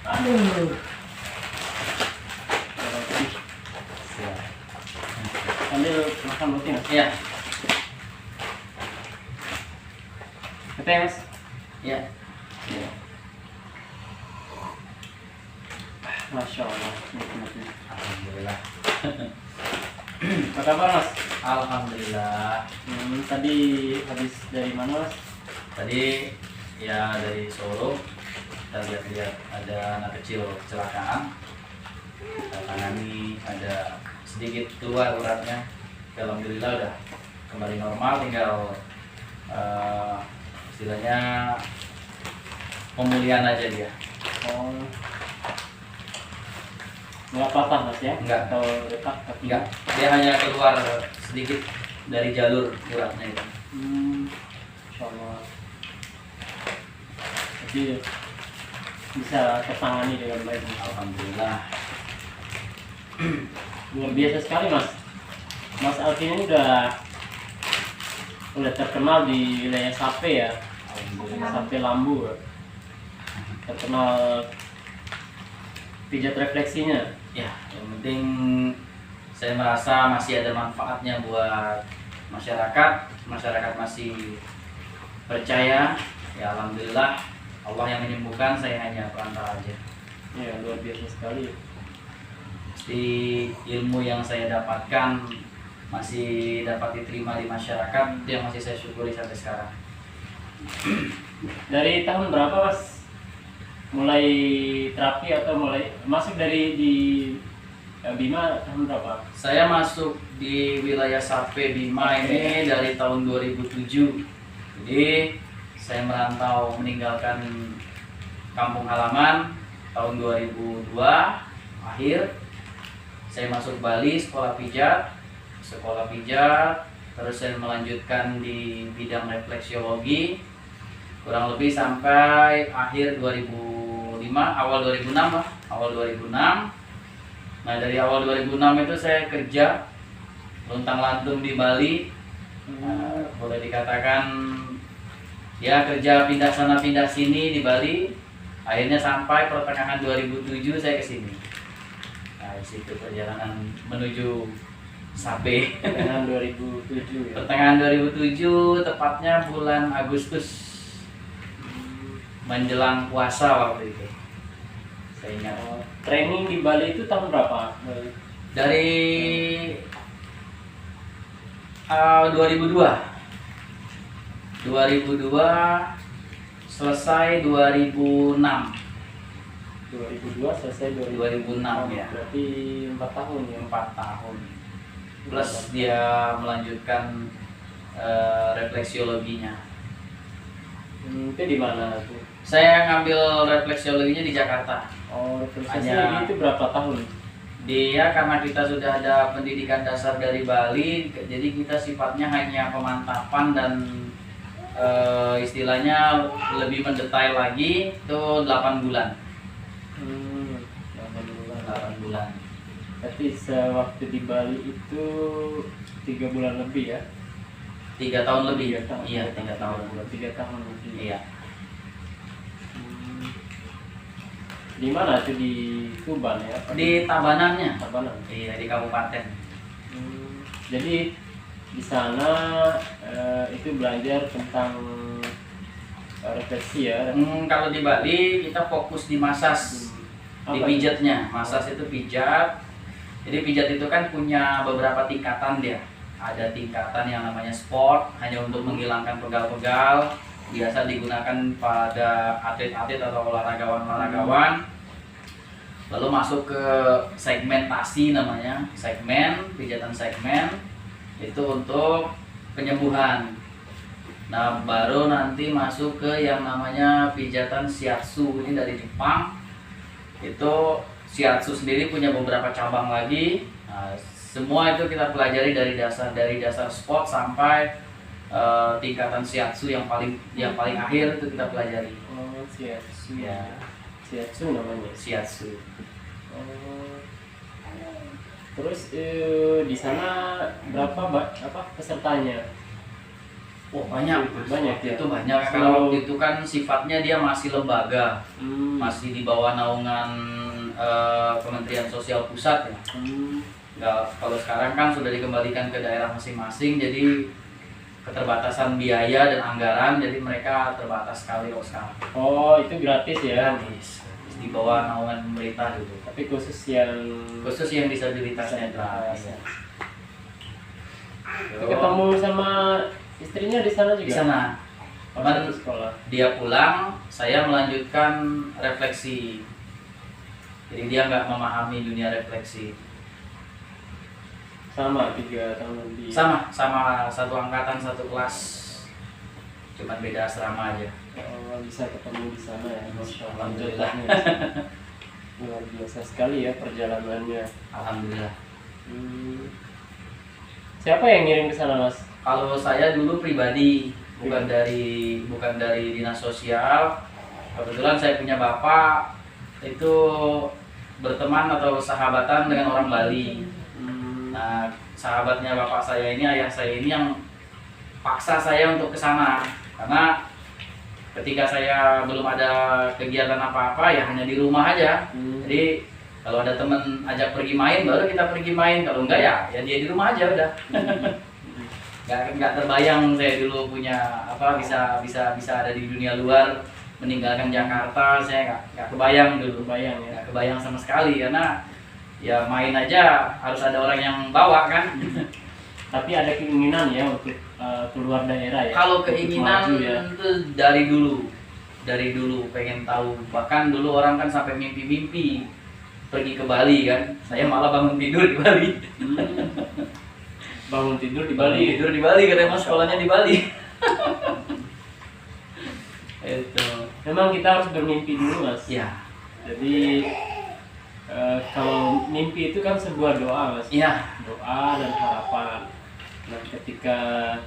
Aduh. Roti. Siap. Sambil makan roti mas. Iya. Oke mas. Iya. Iya. Masya Allah, nikmatnya. Alhamdulillah. Apa kabar mas? Alhamdulillah. Tadi habis dari mana mas? Tadi ya dari Solo. Kita lihat-lihat ada anak kecil kecelakaan. Kita tangani, ada sedikit keluar uratnya. Alhamdulillah udah kembali normal, tinggal istilahnya pemulihan aja dia. Oh, nggak patah mas ya? Enggak. Atau retak? Enggak, dia hanya keluar sedikit dari jalur uratnya itu. Insya Allah. Jadi bisa tertangani dengan baik. Alhamdulillah. Luar biasa sekali mas. Mas Alvin ini udah terkenal di wilayah Sape ya. Alhamdulillah. Sape Lambu. Terkenal pijat refleksinya. Ya, yang penting saya merasa masih ada manfaatnya buat masyarakat. Masyarakat masih percaya. Ya alhamdulillah, Allah yang menyembuhkan, saya hanya perantara aja. Ya luar biasa sekali. Pasti ilmu yang saya dapatkan masih dapat diterima di masyarakat, itu yang masih saya syukuri sampai sekarang. Dari tahun berapa mas mulai terapi atau mulai masuk dari di Bima tahun berapa? Saya masuk di wilayah Sape Bima ini dari tahun 2007. Jadi saya merantau meninggalkan kampung halaman tahun 2002 akhir. Saya masuk Bali sekolah pijat, terus saya melanjutkan di bidang refleksiologi kurang lebih sampai akhir 2005, awal 2006 lah, awal 2006. Nah dari awal 2006 itu saya kerja luntang-lantung di Bali. Boleh dikatakan ya kerja pindah sana pindah sini di Bali. Akhirnya sampai pertengahan 2007 saya ke sini. Nah, di situ perjalanan menuju Sape. Pertengahan 2007 ya. Pertengahan 2007, tepatnya bulan Agustus menjelang puasa waktu itu. Saya ingat. Training di Bali itu tahun berapa? Dari 2002 selesai 2006 selesai 2006 ya. Berarti 4 tahun ya. 4 tahun plus dia melanjutkan refleksiologinya. Itu di mana tuh? Saya ngambil refleksiologinya di Jakarta. Oh, refleksi Hanya- itu berapa tahun? Dia karena kita sudah ada pendidikan dasar dari Bali, jadi kita sifatnya hanya pemantapan dan istilahnya lebih mendetail lagi itu 8 bulan. 8 bulan. 8 bulan. Berarti sewaktu di Bali itu 3 bulan lebih ya? 3 tahun lebih. 3 tahun. Iya, 3 tahun. 3 tahun lebih. Iya. Di mana itu di Tuban ya? Di Tabanannya. Tabanan. Iya, di kabupaten. Jadi di sana itu belajar tentang refleksi ya. Kalau di Bali kita fokus di masas, di Apa pijatnya. Masas itu pijat. Jadi pijat itu kan punya beberapa tingkatan dia. Ada tingkatan yang namanya sport, hanya untuk menghilangkan pegal-pegal. Biasa digunakan pada atlet-atlet atau olahragawan-olahragawan. Lalu masuk ke segmentasi namanya, pijatan segmen itu untuk penyembuhan. Nah baru nanti masuk ke yang namanya pijatan shiatsu, ini dari Jepang. Itu shiatsu sendiri punya beberapa cabang lagi. Nah, semua itu kita pelajari dari dasar sport sampai tingkatan shiatsu yang paling akhir itu kita pelajari. Oh, shiatsu. Ya, Shiatsu namanya. shiatsu. Oh. Terus di sana berapa pesertanya? Oh banyak, Banyak ya? itu banyak. Kalau waktu itu kan sifatnya dia masih lembaga, masih di bawah naungan Kementerian Sosial Pusat ya. Nggak, kalau sekarang kan sudah dikembalikan ke daerah masing-masing, jadi keterbatasan biaya dan anggaran, jadi mereka terbatas sekali kalau sekarang. Oh, itu gratis ya? Gratis, di bawah naungan pemerintah gitu. Tapi khusus yang Disabilitasnya gratis. ya. Ketemu sama istrinya di sana juga? Di sana. Cuman sekolah. Dia pulang, saya melanjutkan refleksi. Jadi dia nggak memahami dunia refleksi. Sama 3 tahun di. Sama satu angkatan, satu kelas. Cuman beda asrama aja. Oh, bisa ketemu di sana ya. Alhamdulillah. Luar biasa sekali ya perjalanannya. Alhamdulillah. Siapa yang ngirim ke sana, Mas? Kalau saya dulu pribadi, bukan dari dinas sosial. Kebetulan saya punya bapak itu berteman atau sahabatan dengan orang Bali. Nah, sahabatnya bapak saya ini, ayah saya ini yang paksa saya untuk ke sana. Karena ketika saya belum ada kegiatan apa-apa ya hanya di rumah aja. Jadi kalau ada teman ajak pergi main baru kita pergi main, kalau enggak ya dia di rumah aja udah. nggak terbayang saya dulu punya apa bisa ada di dunia luar, meninggalkan Jakarta. Saya nggak kebayang dulu. Ya. Nggak kebayang sama sekali, karena ya main aja harus ada orang yang bawa kan. Tapi ada keinginan ya untuk keluar daerah ya. Kalau Untuk keinginan maju ya. itu dari dulu pengen tahu. Bahkan dulu orang kan sampai mimpi-mimpi pergi ke Bali kan. Saya malah bangun tidur di Bali. Bangun tidur di Bali, Bali. tidur di Bali karena emang sekolahnya di Bali. Itu. Memang kita harus bermimpi dulu, Mas. Ya. Jadi kalau mimpi itu kan sebuah doa, Mas. Iya. Doa dan harapan. Nah, ketika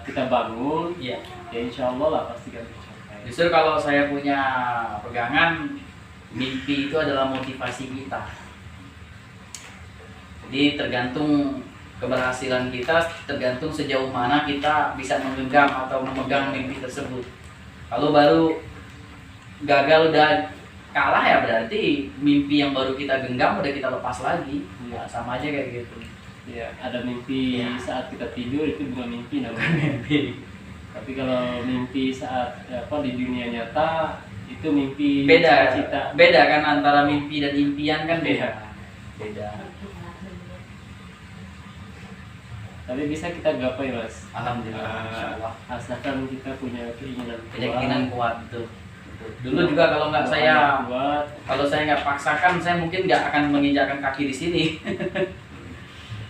kita bangun, Iya. ya insya Allah lah pasti kan tercapai. Justru kalau saya punya pegangan, mimpi itu adalah motivasi kita. Jadi tergantung keberhasilan kita, tergantung sejauh mana kita bisa menggenggam atau memegang mimpi tersebut. Kalau baru gagal udah kalah ya berarti mimpi yang baru kita genggam udah kita lepas lagi. Ya, sama aja kayak gitu. Ya, ada mimpi Ya. saat kita tidur itu bukan mimpi namanya. Mimpi. Tapi kalau mimpi saat di dunia nyata itu mimpi Beda, cita-cita. beda kan antara mimpi dan impian kan beda. Beda. Tapi bisa kita gapai, Mas. Alhamdulillah. Insyaallah. Asalkan kita punya keinginan Keyakinan kuat tuh. Dulu juga kalau nggak saya kuat. kalau saya nggak paksakan, saya mungkin nggak akan menginjakkan kaki di sini.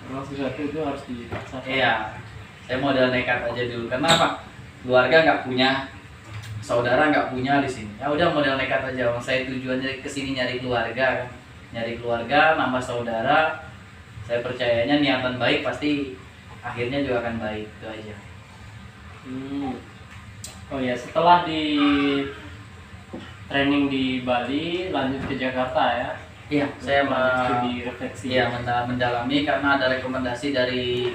Memang sesuatu itu harus dipaksakan. Iya, saya modal nekat aja dulu. Karena apa? Keluarga nggak punya, saudara nggak punya di sini. Ya udah modal nekat aja. Saya tujuannya ke sini nyari keluarga, kan. Nyari keluarga, nambah saudara. Saya percayanya niatan baik pasti akhirnya juga akan baik, itu aja. Oh ya, setelah di training di Bali, lanjut ke Jakarta ya. Iya, saya studi refleksi. Iya, mendalami karena ada rekomendasi dari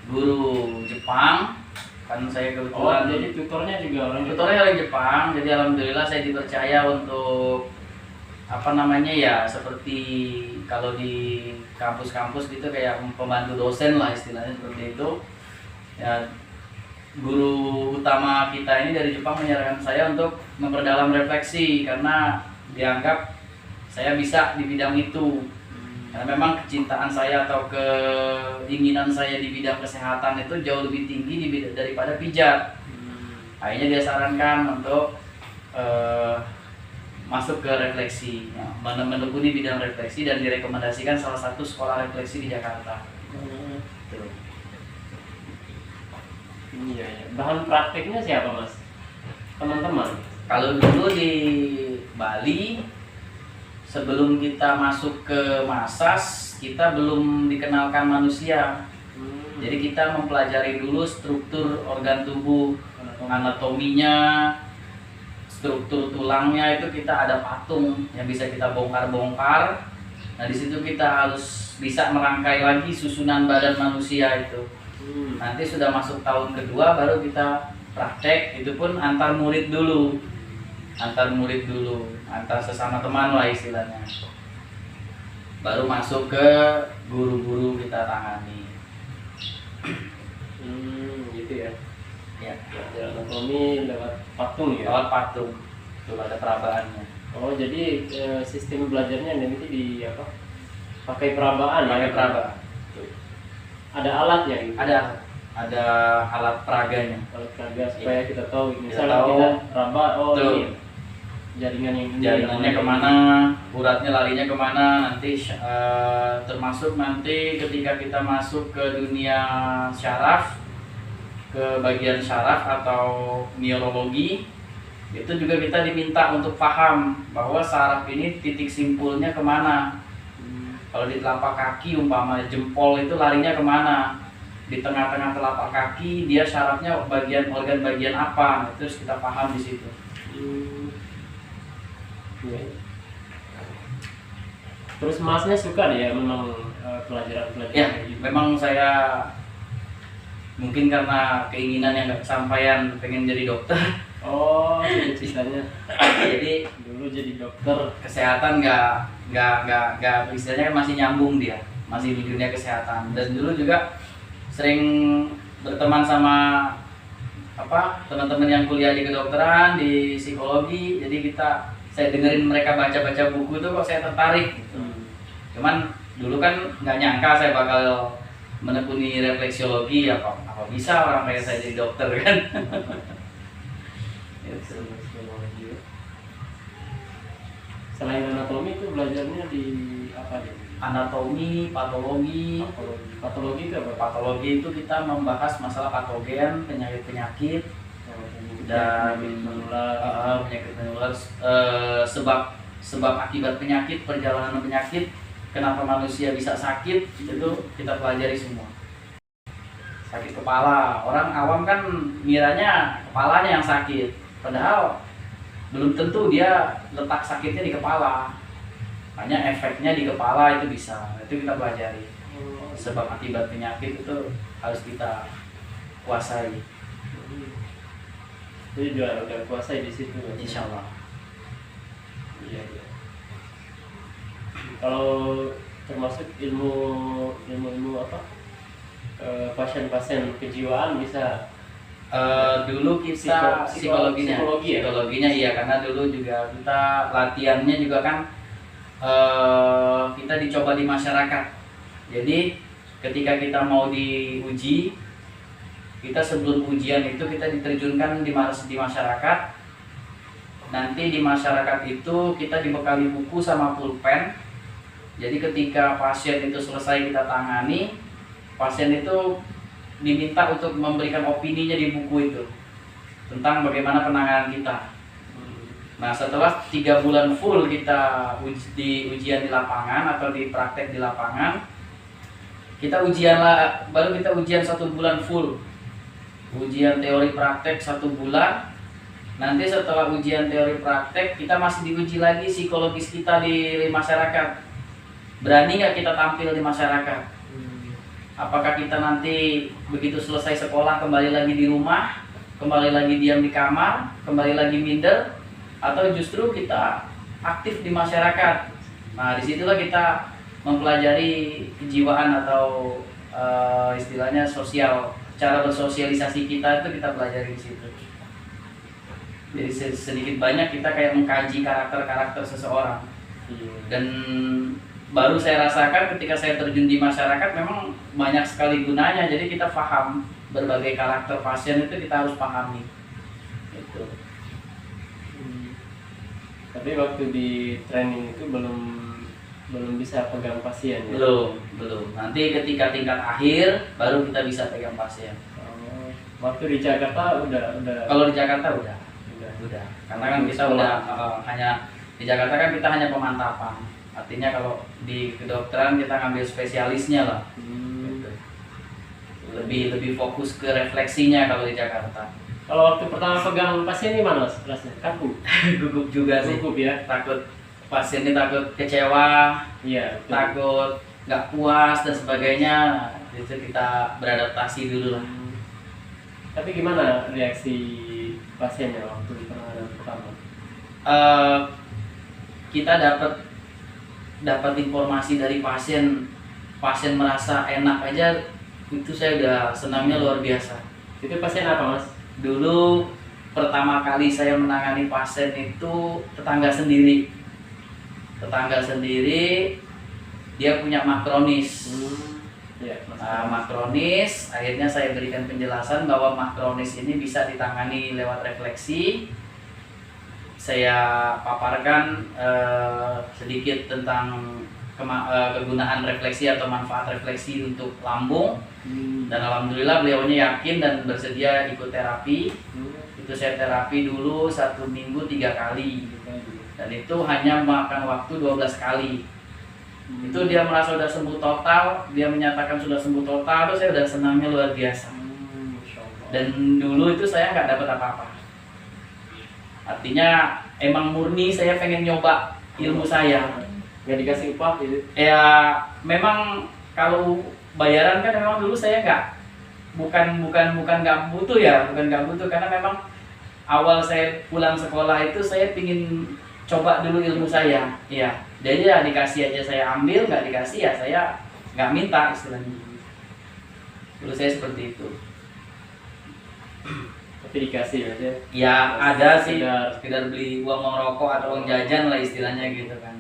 guru Jepang. Kan saya kebetulan jadi tutornya juga orang tutornya orang Jepang. Jadi alhamdulillah saya dipercaya untuk ya seperti kalau di kampus-kampus gitu kayak pembantu dosen lah istilahnya seperti itu. Ya, guru utama kita ini dari Jepang menyarankan saya untuk memperdalam refleksi karena dianggap saya bisa di bidang itu. Karena memang kecintaan saya atau keinginan saya di bidang kesehatan itu jauh lebih tinggi daripada pijat. Akhirnya dia sarankan untuk masuk ke refleksi, ya, menekuni bidang refleksi dan direkomendasikan salah satu sekolah refleksi di Jakarta. Tuh. Iya. Bahan prakteknya siapa, Mas? Teman-teman. Kalau dulu di Bali, sebelum kita masuk ke Masas, kita belum dikenalkan manusia. Jadi kita mempelajari dulu struktur organ tubuh, anatominya, struktur tulangnya itu kita ada patung yang bisa kita bongkar-bongkar. Nah di situ kita harus bisa merangkai lagi susunan badan manusia itu. Nanti sudah masuk tahun kedua baru kita praktek itu pun antar murid dulu, antar sesama teman lah istilahnya. Baru masuk ke guru-guru kita tangani. Gitu ya. Ya, Belajar anatomi lewat patung ya. lewat patung. Itu ada perabaannya. Oh, jadi sistem belajarnya nanti di apa? Pakai perabaan ya. Pakai perabaan. Ada alatnya gitu. Ada alat peraganya. Alat peraga supaya kita tahu Kita misalnya tahu. kita raba, oh Betul. ini jaringan yang ini Jaringannya yang kemana, uratnya larinya kemana, nanti termasuk nanti ketika kita masuk ke dunia syaraf, ke bagian syaraf atau neurologi, itu juga kita diminta untuk paham bahwa saraf ini titik simpulnya kemana. Kalau di telapak kaki umpama jempol itu larinya kemana, di tengah-tengah telapak kaki dia syarafnya organ bagian apa, nah, terus kita paham di situ. Iya. Terus masnya suka nih ya memang pelajaran-pelajaran Ya, kayak gitu. memang saya mungkin karena keinginan yang nggak kesampaian pengen jadi dokter. Oh, jadi ceritanya Jadi dulu jadi dokter. kesehatan nggak istilahnya kan masih nyambung dia, masih di dunia kesehatan. Dan dulu juga sering berteman sama teman-teman yang kuliah di kedokteran, di psikologi. Jadi saya dengerin mereka baca-baca buku itu kok saya tertarik gitu. Cuman dulu kan nggak nyangka saya bakal menekuni refleksiologi, apa bisa orang kayak saya jadi dokter kan. Selain anatomi itu belajarnya di apa ya? Anatomi, patologi. Patologi itu apa? Patologi itu kita membahas masalah patogen, penyakit-penyakit dan penyakit menular, sebab akibat penyakit, perjalanan penyakit, kenapa manusia bisa sakit, itu kita pelajari semua. Sakit kepala, orang awam kan miranya kepalanya yang sakit, padahal belum tentu dia letak sakitnya di kepala, hanya efeknya di kepala itu bisa. Itu kita pelajari. Sebab akibat penyakit itu harus kita kuasai. Jadi juga udah kuasai di situ. Insya Allah. Iya. Kalau termasuk ilmu apa? Pasien-pasien kejiwaan bisa. Dulu kita Psikologinya iya, karena dulu juga kita latihannya juga kan kita dicoba di masyarakat. Jadi ketika kita mau diuji, kita sebelum ujian itu kita diterjunkan di masyarakat. Nanti di masyarakat itu kita dibekali buku sama pulpen. Jadi ketika pasien itu selesai kita tangani, pasien itu diminta untuk memberikan opininya di buku itu tentang bagaimana penanganan kita. Nah, setelah 3 bulan full kita ujian di lapangan atau di praktek di lapangan, baru kita ujian 1 bulan full. Ujian teori praktek 1 bulan. Nanti setelah ujian teori praktek, kita masih diuji lagi psikologis kita di masyarakat. Berani nggak kita tampil di masyarakat? Apakah kita nanti begitu selesai sekolah kembali lagi di rumah, kembali lagi diam di kamar, kembali lagi minder, atau justru kita aktif di masyarakat? Nah, disitulah kita mempelajari kejiwaan atau istilahnya sosial, cara bersosialisasi kita itu kita pelajari di situ. Jadi sedikit banyak kita kayak mengkaji karakter seseorang. Dan baru saya rasakan ketika saya terjun di masyarakat memang banyak sekali gunanya. Jadi kita paham berbagai karakter pasien itu kita harus pahami. Gitu. Tapi waktu di training itu belum bisa pegang pasien ya? Belum. Nanti ketika tingkat akhir baru kita bisa pegang pasien. Waktu di Jakarta udah. Kalau di Jakarta udah. Karena kan kita udah hanya di Jakarta kan kita hanya pemantapan. Artinya kalau di kedokteran kita ngambil spesialisnya lah. Gitu. Lebih fokus ke refleksinya kalau di Jakarta. Kalau waktu pertama pegang pasien ini mana rasanya? Kaku? Gugup juga sih. Gugup ya? Takut pasien ini takut kecewa, Iya. takut nggak puas dan sebagainya. Nah, itu kita beradaptasi dulu lah. Tapi gimana reaksi pasiennya waktu penanganan pertama? Eh, kita dapat informasi dari pasien merasa enak aja, itu saya udah senangnya luar biasa. Itu pasien apa, Mas? Dulu pertama kali saya menangani pasien itu tetangga sendiri, dia punya makronis. Ya, Mas. Nah, makronis, akhirnya saya berikan penjelasan bahwa makronis ini bisa ditangani lewat refleksi. Saya paparkan sedikit tentang kegunaan refleksi atau manfaat refleksi untuk lambung, dan alhamdulillah beliaunya yakin dan bersedia ikut terapi. Itu saya terapi dulu 1 minggu 3 kali, dan itu hanya makan waktu 12 kali. Itu dia merasa sudah sembuh total, dia menyatakan sudah sembuh total, itu saya udah senangnya luar biasa. Dan dulu itu saya nggak dapat apa-apa. Artinya emang murni saya pengen nyoba ilmu saya. Nggak dikasih upah gitu? Ya memang kalau bayaran kan memang dulu saya bukan nggak butuh ya, bukan nggak butuh, karena memang awal saya pulang sekolah itu saya pingin coba dulu ilmu saya, ya. Jadi ya dikasih aja saya ambil, nggak dikasih ya saya nggak minta istilahnya. Dulu saya seperti itu. Tapi dikasih ya? Ya ada sih, Sekedar- sekedar beli uang rokok atau uang jajan lah istilahnya gitu kan.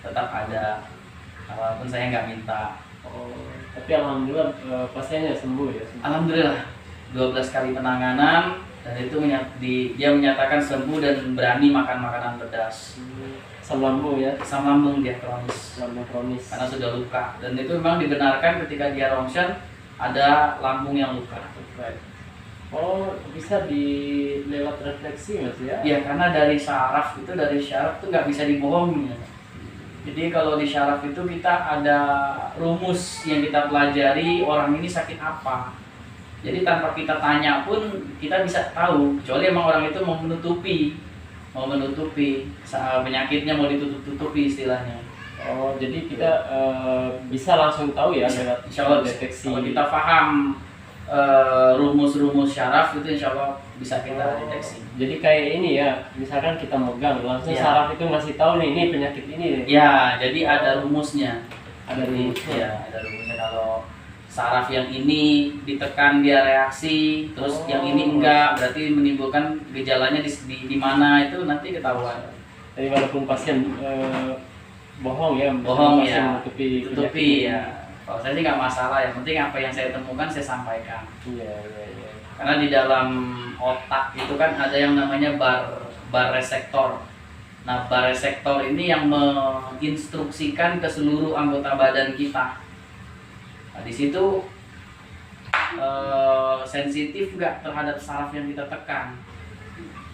Tetap ada, walaupun saya nggak minta. Oh, tapi alhamdulillah pasiennya sembuh ya? Sembuh. Alhamdulillah 12 kali penanganan, dan itu dia menyatakan sembuh dan berani makan makanan pedas. Asam lambung ya? Asam lambung dia kronis Lambung kronis. karena sudah luka, dan itu memang dibenarkan ketika dia rongsen ada lambung yang luka. Right. Oh, bisa lewat refleksi Mas ya? Ya karena dari syaraf tuh nggak bisa dibohongin. Jadi kalau di syaraf itu kita ada rumus yang kita pelajari orang ini sakit apa. Jadi tanpa kita tanya pun kita bisa tahu, kecuali emang orang itu mau menutupi penyakitnya, mau ditutup-tutupi istilahnya. Oh, jadi kita bisa langsung tahu ya lewat Insya Allah deteksi. kalau kita paham rumus-rumus syaraf itu insya Allah bisa kita deteksi. Jadi kayak ini ya, misalkan kita megang langsung Iya. saraf itu ngasih tahu nih ini penyakit ini nih. Ya, jadi ada rumusnya. Ada rumusnya. Ya, ada rumusnya. Kalau saraf yang ini ditekan dia reaksi, terus yang ini enggak, berarti menimbulkan gejalanya di mana itu nanti ketahuan. Jadi walaupun pasien bohong ya, Bohong pasien ya, menutupi tutupi penyakit. ya. Kalau saya sih nggak masalah, yang penting apa yang saya temukan saya sampaikan. Iya, iya, iya. Karena di dalam otak itu kan ada yang namanya bar reseptor. Nah, bar reseptor ini yang menginstruksikan ke seluruh anggota badan kita. Nah, di situ sensitif nggak terhadap saraf yang kita tekan.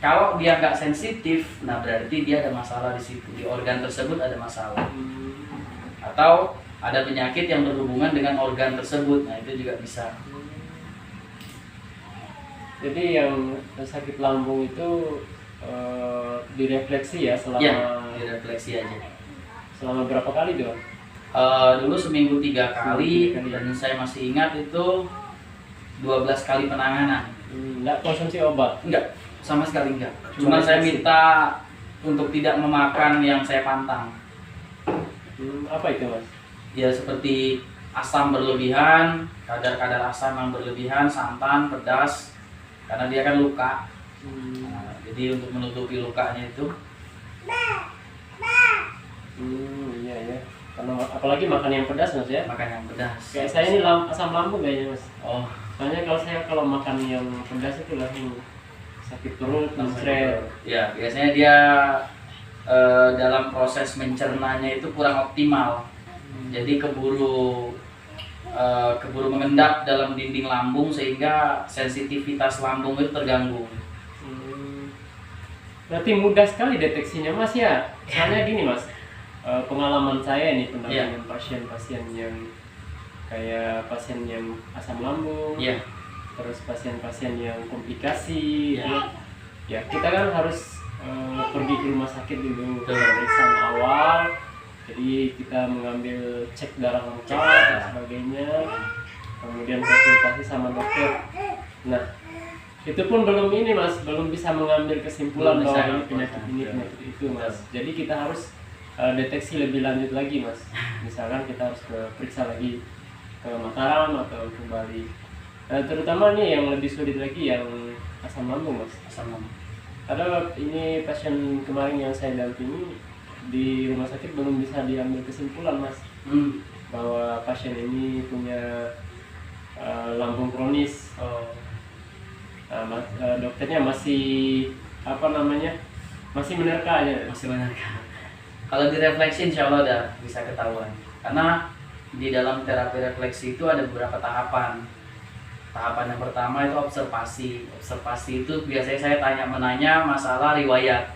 Kalau dia nggak sensitif, nah berarti dia ada masalah di situ, di organ tersebut ada masalah. Atau ada penyakit yang berhubungan dengan organ tersebut, nah itu juga bisa. Jadi yang sakit lambung itu direfleksi ya selama Ya, direfleksi aja. selama berapa kali dong? Dulu seminggu 3 kali, Seminggu 3 kali. dan saya masih ingat itu 12 kali penanganan. Nggak konsumsi obat? Enggak, sama sekali enggak. Cuma Cuma saya refleksi. minta untuk tidak memakan yang saya pantang. Apa itu Mas? Ya seperti asam berlebihan, kadar asam yang berlebihan, santan, pedas, karena dia kan luka. Nah, jadi untuk menutupi lukanya itu. Iya ya. Kalau apalagi makan yang pedas Mas ya? Makan yang pedas. Kayak saya ini asam lambung kayaknya Mas. Oh, Soalnya kalau makan yang pedas itu langsung sakit perut, muncrat. ya biasanya dia dalam proses mencernanya itu kurang optimal. Jadi keburu mengendap dalam dinding lambung sehingga sensitivitas lambung itu terganggu. Berarti mudah sekali deteksinya Mas ya. Soalnya gini Mas, pengalaman saya nih pendampingan pasien-pasien yang kayak pasien yang asam lambung, Iya. terus pasien-pasien yang komplikasi, ya kita kan harus pergi ke rumah sakit dulu, pemeriksaan awal. Jadi kita mengambil cek darah lengkap dan sebagainya, kemudian konsultasi sama dokter. Nah, itu pun belum ini mas, belum bisa mengambil kesimpulan Belum bisa bahwa ini mengambil penyakit ini kesimpulan. penyakit itu mas. Jadi kita harus deteksi lebih lanjut lagi mas. Misalkan kita harus periksa lagi ke Mataram atau ke Bali. Terutama nih yang lebih sulit lagi yang asam lambung mas. Asam lambung. Ada ini pasien kemarin yang saya dampingi di rumah sakit belum bisa diambil kesimpulan mas bahwa pasien ini punya lambung kronis. Dokternya masih apa namanya, masih menerka aja. Masih benar. Kalau direfleksi insya Allah udah bisa ketahuan. Karena di dalam terapi refleksi itu ada beberapa tahapan. Tahapan yang pertama itu observasi. Observasi itu biasanya saya menanya masalah riwayat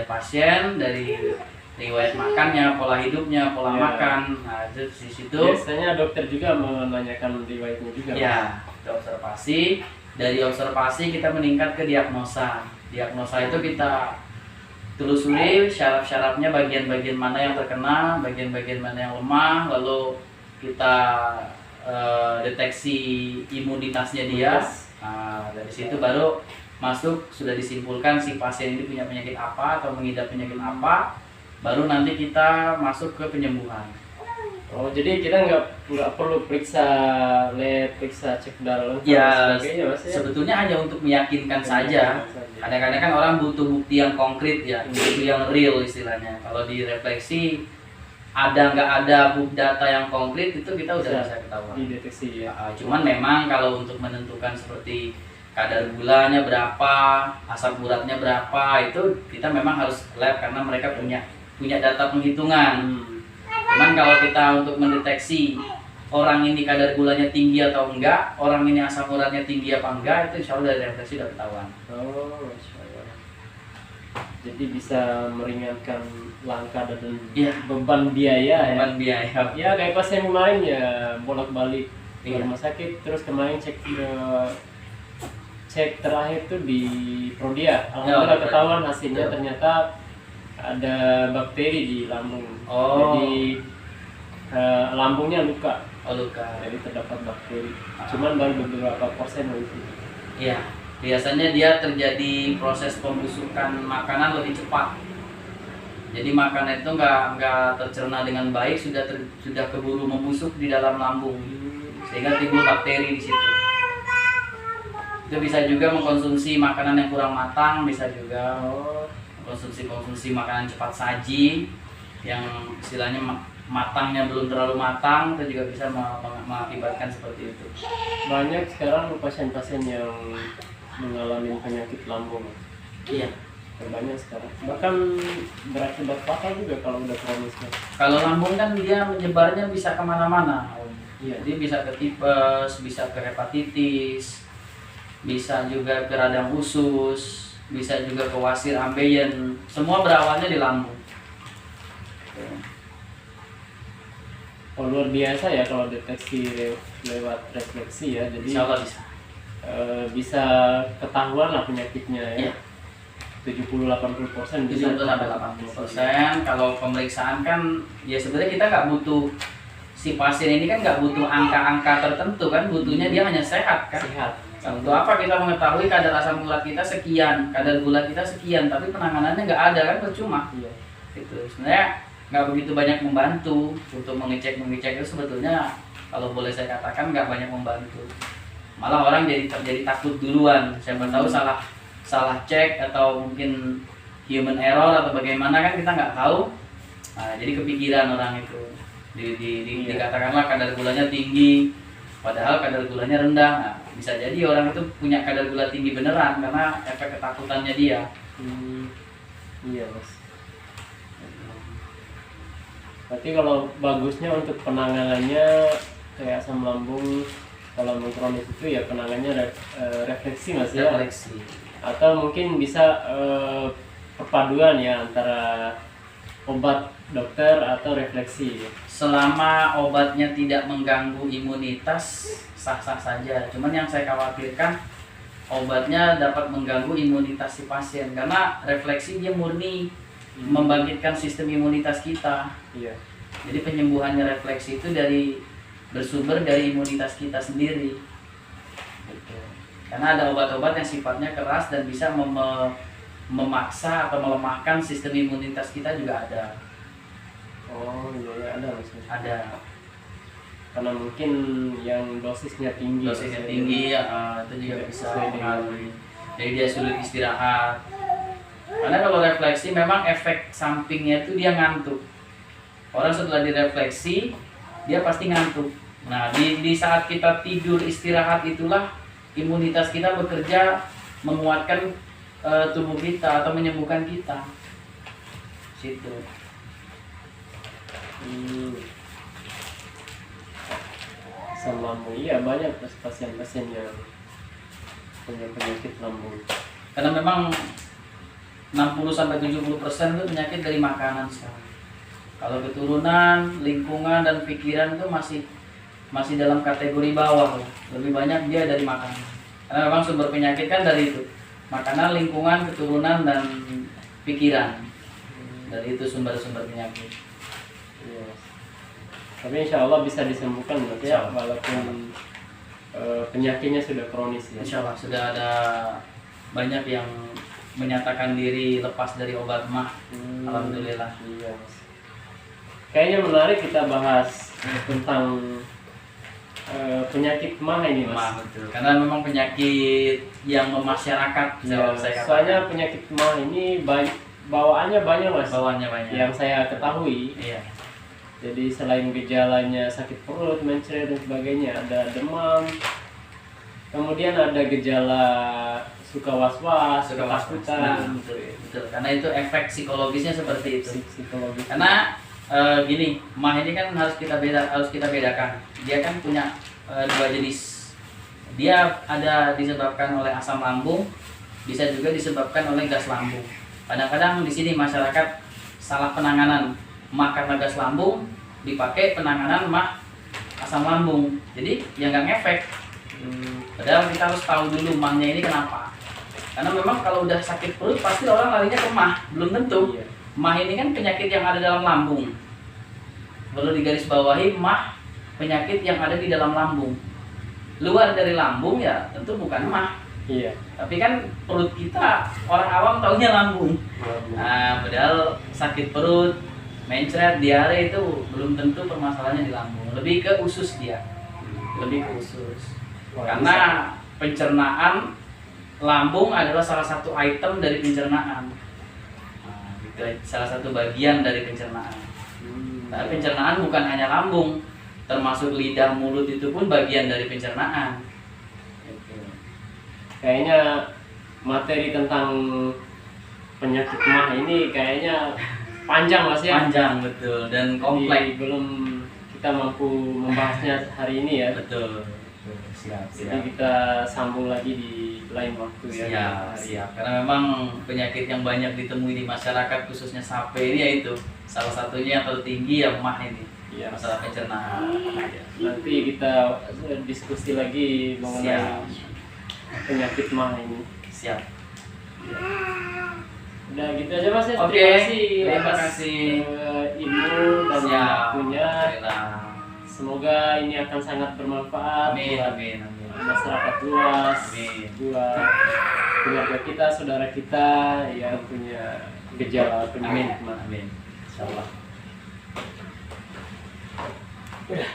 pasien, dari riwayat makannya, pola hidupnya, pola makan. Nah itu di situ. Biasanya dokter juga menanyakan riwayatnya juga. Ya, itu observasi. Dari observasi kita meningkat ke diagnosa. Diagnosa itu kita telusuri syaraf-syarafnya, bagian-bagian mana yang terkena, bagian-bagian mana yang lemah, lalu kita deteksi imunitasnya dia. Nah, dari situ baru masuk, sudah disimpulkan si pasien ini punya penyakit apa atau mengidap penyakit apa, baru nanti kita masuk ke penyembuhan. Oh, jadi kita nggak perlu periksa lab, periksa cek darah lengkap Ya, dan sebagainya mas ya? sebetulnya hanya untuk meyakinkan saja. Kadang-kadang kan orang butuh bukti yang konkret ya, bukti yang real istilahnya. Kalau di refleksi ada nggak ada bukti data yang konkret itu kita udah bisa ketahuan. Dideteksi ya. Cuman memang kalau untuk menentukan seperti kadar gulanya berapa, asam uratnya berapa, itu kita memang harus lab karena mereka punya data penghitungan. Cuman kalau kita untuk mendeteksi orang ini kadar gulanya tinggi atau enggak, orang ini asam uratnya tinggi apa enggak, itu insya Allah dari refleksi udah ketahuan. Oh, Masya Allah. Jadi bisa meringankan langkah dan beban biaya ya. Beban biaya. Ya kayak pasien kemarin ya bolak-balik ke Iya. rumah sakit, terus kemarin cek terakhir tuh di Prodia. Alhamdulillah ketahuan hasilnya ternyata ada bakteri di lambung. Oh. Jadi lambungnya luka. Oh, luka. Jadi terdapat bakteri. Cuman baru beberapa persen itu. Iya. Biasanya dia terjadi proses pembusukan makanan lebih cepat. Jadi makanan itu nggak tercerna dengan baik, sudah keburu membusuk di dalam lambung, sehingga timbul bakteri di situ. Itu bisa juga mengkonsumsi makanan yang kurang matang, bisa juga konsumsi makanan cepat saji yang istilahnya matangnya belum terlalu matang, itu juga bisa mengakibatkan seperti itu. Banyak sekarang pasien-pasien yang mengalami penyakit lambung. Iya. Banyak sekarang. Bahkan berakibat fatal juga kalau udah kronis. Kalau lambung kan dia menyebarnya bisa kemana-mana. Iya. Jadi bisa ke tipes, bisa ke hepatitis, bisa juga ke radang usus, bisa juga ke wasir ambeien. Semua berawalnya di lambung. Oh, luar biasa ya kalau deteksi lewat refleksi ya. Jadi Insya Allah bisa. Bisa ketahuan lah penyakitnya ya. 70-80% bisa 70-80%. Kalau pemeriksaan kan ya sebenarnya kita nggak butuh, si pasien ini kan nggak butuh angka-angka tertentu kan, butuhnya dia hanya sehat kan. Sehat. Untuk apa kita mengetahui kadar asam urat kita sekian, kadar gula kita sekian, tapi penanganannya nggak ada kan, percuma. Iya. Itu sebenarnya nggak begitu banyak membantu untuk mengecek itu sebetulnya kalau boleh saya katakan nggak banyak membantu. Malah orang jadi takut duluan. Siapa tahu salah cek atau mungkin human error atau bagaimana kan kita nggak tahu. Nah, jadi kepikiran orang itu dikatakanlah kadar gulanya tinggi, padahal kadar gulanya rendah. Nah, bisa jadi orang itu punya kadar gula tinggi beneran karena efek ketakutannya dia. Iya mas. Berarti kalau bagusnya untuk penanganannya kayak asam lambung, kalau kronis itu ya penanganannya refleksi mas ya. Refleksi. Atau mungkin bisa perpaduan ya antara obat dokter atau refleksi. Selama obatnya tidak mengganggu imunitas, sah-sah saja. Cuman yang saya khawatirkan obatnya dapat mengganggu imunitas si pasien karena refleksi dia murni membangkitkan sistem imunitas kita. Iya. Jadi penyembuhannya refleksi itu bersumber dari imunitas kita sendiri. Gitu. Karena ada obat-obat yang sifatnya keras dan bisa memaksa atau melemahkan sistem imunitas kita juga ada. Oh iya, ada maksudnya. Ada. Karena mungkin yang dosisnya tinggi. Dosisnya tinggi, itu juga bisa mempengaruhi. Jadi dia sulit istirahat. Karena kalau refleksi memang efek sampingnya itu dia ngantuk. Orang setelah direfleksi dia pasti ngantuk. Nah di saat kita tidur istirahat itulah imunitas kita bekerja menguatkan tubuh kita atau menyembuhkan kita. Situ. Asam lambung, iya banyak pasien-pasien yang punya penyakit lambung. Karena memang 60-70% itu penyakit dari makanan sekarang. Kalau keturunan, lingkungan dan pikiran itu masih dalam kategori bawah. Lebih banyak dia dari makanan. Karena memang sumber penyakit kan dari itu. Makanan, lingkungan, keturunan dan pikiran. Dari itu sumber-sumber penyakit. Yes. Tapi insya Allah bisa disembuhkan Mas, ya, walaupun penyakitnya sudah kronis ya. Insya Allah sudah ada banyak yang menyatakan diri lepas dari obat mah. Alhamdulillah. Iya, Mas. Kayaknya menarik kita bahas tentang penyakit mah ini Mas. Mah betul. Karena memang penyakit yang memasyarakat. Ya, soalnya penyakit mah ini bawaannya banyak Mas. Bawaannya banyak. Yang saya ketahui. Iya. Jadi selain gejalanya sakit perut, mencret dan sebagainya, ada demam. Kemudian ada gejala suka was-was, ketakutan. Nah, betul. Karena itu efek psikologisnya seperti itu. Psikologis. Karena gini, mah ini kan harus kita bedakan. Dia kan punya dua jenis. Dia ada disebabkan oleh asam lambung, bisa juga disebabkan oleh gas lambung. Kadang-kadang di sini masyarakat salah penanganan. Mah karena gas lambung dipakai penanganan mah asam lambung, jadi ya nggak ngefek. Padahal kita harus tahu dulu mahnya ini kenapa. Karena memang kalau udah sakit perut pasti orang larinya ke mah, belum tentu. Iya. Mah ini kan penyakit yang ada dalam lambung. Perlu digarisbawahi, mah penyakit yang ada di dalam lambung. Luar dari lambung ya tentu bukan mah. Iya. Tapi kan perut kita orang awam taunya lambung. Nah, padahal sakit perut, mencret, diare itu belum tentu permasalahannya di lambung, lebih ke usus dia, lebih ke usus. Karena pencernaan lambung adalah salah satu item dari pencernaan, nah, gitu, salah satu bagian dari pencernaan. Tapi pencernaan bukan hanya lambung, termasuk lidah, mulut itu pun bagian dari pencernaan. Gitu. Kayaknya materi tentang penyakit mah ini kayaknya panjang Mas ya. Panjang betul dan kompleks. Belum kita mampu membahasnya hari ini ya. Betul. Siap. Jadi kita sambung lagi di lain waktu ya. Siap. Karena memang penyakit yang banyak ditemui di masyarakat khususnya sapi ini yaitu salah satunya yang tertinggi ya mah ini. Iya. Masalah pencernaan. Nanti kita diskusi lagi mengenai penyakit mah ini. Siap. Udah gitu aja Mas ya. Oke, terima kasih ilmu dan waktunya. Alhamdulillah. Semoga ini akan sangat bermanfaat buat Amin. masyarakat luas, Amin. buat keluarga kita, saudara kita yang punya gejala penyakit mah. Amin. Insyaallah. Udah.